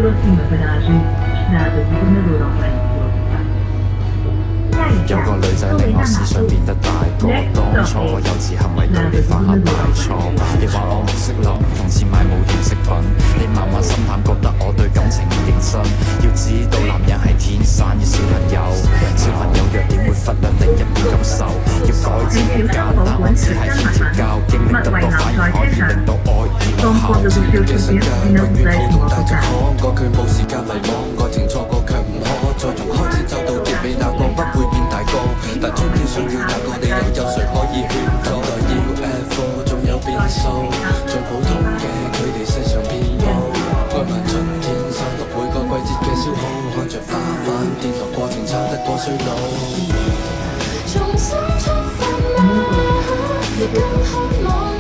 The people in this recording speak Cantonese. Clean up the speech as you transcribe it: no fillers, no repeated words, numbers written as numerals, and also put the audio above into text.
Próxima paragem, Estrada de Governador Almeida. 有個女仔令我思想變得大個，當初我幼稚行為對你犯下大錯。你話我唔識諗，同錢買冇點飾品，你慢慢心淡，覺得我對感情唔認真。要知道男人係天生嘅小朋友，小朋友弱點會忽略另一半感受。要改正唔簡單，我只係條膠，經歷得多反而可以令到愛意落後。嘅世界永遠普通，大眾可過佢冇時間迷惘，愛情錯過卻唔可再從開始走到結尾，那個不會變大個，但終於想要那個你又有誰可以勸阻？等待要 F4 總有變數，最普通嘅佢哋世上遍佈，愛漫春天散落每個季節嘅消耗，看着花瓣跌落過程差得過衰老。重新出發嗎？更渴望。